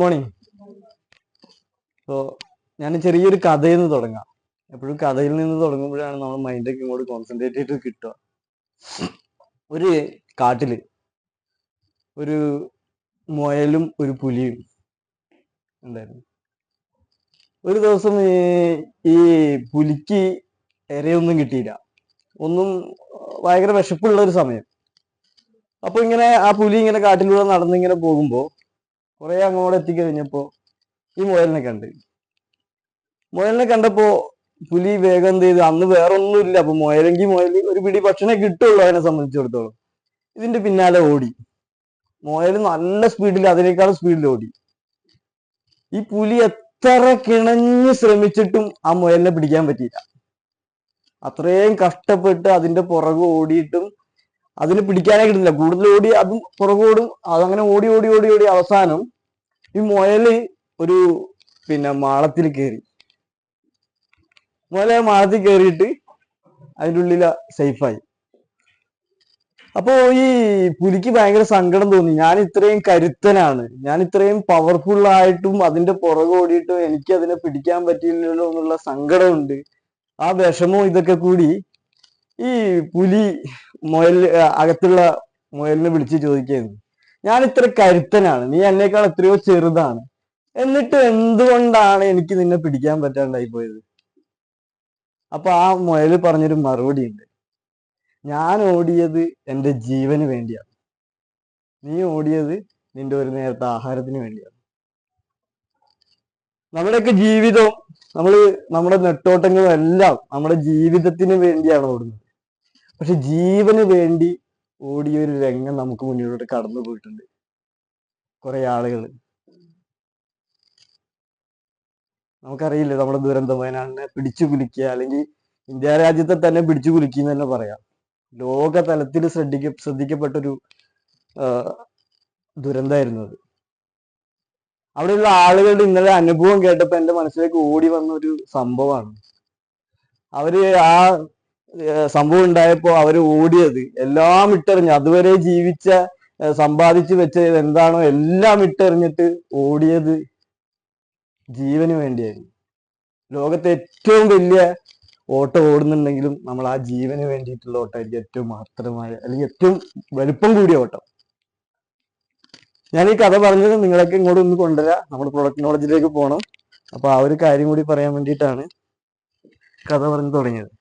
Morning. So ഞാൻ ചെറിയൊരു കഥയിൽ നിന്ന് തുടങ്ങാം. എപ്പോഴും കഥയിൽ നിന്ന് തുടങ്ങുമ്പോഴാണ് നമ്മൾ മൈൻഡൊക്കെ ഇങ്ങോട്ട് കോൺസെൻട്രേറ്റ് ചെയ്തിട്ട് കിട്ടുക. ഒരു കാട്ടില് ഒരു മുയലും ഒരു പുലിയും ഉണ്ടായിരുന്നു. ഒരു ദിവസം ഈ പുലിക്ക് ഇരയൊന്നും കിട്ടിയില്ല. ഒന്നും ഭയങ്കര വിശപ്പുള്ള ഒരു സമയം. അപ്പൊ ഇങ്ങനെ ആ പുലി ഇങ്ങനെ കാട്ടിലൂടെ നടന്നിങ്ങനെ പോകുമ്പോ കുറെ അങ്ങോട്ട് എത്തിക്കഴിഞ്ഞപ്പോ ഈ മുയലിനെ കണ്ടപ്പോ പുലി വേഗം എന്ത് ചെയ്തു, അന്ന് വേറെ ഒന്നുമില്ല, അപ്പൊ മുയലെങ്കിൽ മുയൽ ഒരു പിടി ഭക്ഷണം കിട്ടുള്ളൂ അതിനെ സംബന്ധിച്ചിടത്തോളം. ഇതിന്റെ പിന്നാലെ ഓടി. മുയൽ നല്ല സ്പീഡിൽ, അതിനേക്കാളും സ്പീഡിൽ ഓടി. ഈ പുലി എത്ര കിണഞ്ഞ് ശ്രമിച്ചിട്ടും ആ മുയലിനെ പിടിക്കാൻ പറ്റിയില്ല. അത്രയും കഷ്ടപ്പെട്ട് അതിന്റെ പുറകെ ഓടിയിട്ടും അതിന് പിടിക്കാനേ കിട്ടില്ല. കൂടുതൽ ഓടി അതും പുറകോടും, അതങ്ങനെ ഓടി ഓടി ഓടി ഓടി അവസാനം ഈ മുയല് ഒരു മാളത്തിൽ കയറി. മുയല മാളത്തിൽ കയറിയിട്ട് അതിൻ്റെ ഉള്ളിൽ സേഫായി. അപ്പോ ഈ പുലിക്ക് ഭയങ്കര സങ്കടം തോന്നി. ഞാൻ ഇത്രയും കരുത്തനാണ്, ഞാൻ ഇത്രയും പവർഫുൾ ആയിട്ടും അതിന്റെ പുറകെ ഓടിയിട്ടും എനിക്ക് അതിനെ പിടിക്കാൻ പറ്റിയില്ലല്ലോ എന്നുള്ള സങ്കടമുണ്ട്. ആ വിഷമവും ഇതൊക്കെ കൂടി ഈ പുലി അകത്തുള്ള മുയലിനെ വിളിച്ച് ചോദിക്കായിരുന്നു, ഞാൻ ഇത്ര കരുത്തനാണ്, നീ എന്നേക്കാൾ എത്രയോ ചെറുതാണ്, എന്നിട്ട് എന്തുകൊണ്ടാണ് എനിക്ക് നിന്നെ പിടിക്കാൻ പറ്റാണ്ടായി പോയത്? അപ്പൊ ആ മുയൽ പറഞ്ഞൊരു മറുപടി ഉണ്ട്, ഞാൻ ഓടിയത് എൻ്റെ ജീവന് വേണ്ടിയാണ്, നീ ഓടിയത് നിന്റെ ഒരു നേരത്തെ ആഹാരത്തിന് വേണ്ടിയാണ്. നമ്മുടെയൊക്കെ ജീവിതവും നമ്മുടെ നെട്ടോട്ടങ്ങളും എല്ലാം നമ്മുടെ ജീവിതത്തിന് വേണ്ടിയാണ് ഓടുന്നത്. പക്ഷെ ജീവന് വേണ്ടി ഓടിയൊരു രംഗം നമുക്ക് മുന്നിലൂടെ കടന്നു പോയിട്ടുണ്ട് കുറെ ആളുകൾ. നമുക്കറിയില്ലേ, നമ്മുടെ ദുരന്ത വയനാടിനെ പിടിച്ചു കുലുക്കിയ, അല്ലെങ്കിൽ ഇന്ത്യ രാജ്യത്തെ തന്നെ പിടിച്ചു കുലുക്കി എന്ന് തന്നെ പറയാം. ലോക തലത്തിൽ ശ്രദ്ധിക്കപ്പെട്ടൊരു ദുരന്തമായിരുന്നു അത്. അവിടെയുള്ള ആളുകളുടെ ഇന്നലെ അനുഭവം കേട്ടപ്പോൾ എൻ്റെ മനസ്സിലേക്ക് ഓടി വന്ന ഒരു സംഭവമാണ്. അവര് ആ സംഭവം ഉണ്ടായപ്പോൾ അവര് ഓടിയത് എല്ലാം ഇട്ടെറിഞ്ഞ്, അതുവരെ ജീവിച്ച സമ്പാദിച്ചു വെച്ച എന്താണോ എല്ലാം ഇട്ടെറിഞ്ഞിട്ട് ഓടിയത് ജീവന് വേണ്ടിയായിരുന്നു. ലോകത്തെ ഏറ്റവും വലിയ ഓട്ടം ഓടുന്നുണ്ടെങ്കിലും നമ്മൾ ആ ജീവന് വേണ്ടിയിട്ടുള്ള ഓട്ടമായിരിക്കും ഏറ്റവും മഹത്തരമായ, അല്ലെങ്കിൽ ഏറ്റവും വലുപ്പം കൂടിയ ഓട്ടം. ഞാൻ ഈ കഥ പറഞ്ഞത് നിങ്ങളൊക്കെ ഇങ്ങോട്ട് ഒന്ന് കൊണ്ടുവരാം, നമ്മൾ പ്രൊഡക്റ്റ് നോളജിലേക്ക് പോകണം. അപ്പൊ ആ ഒരു കാര്യം കൂടി പറയാൻ വേണ്ടിയിട്ടാണ് കഥ പറഞ്ഞു തുടങ്ങിയത്.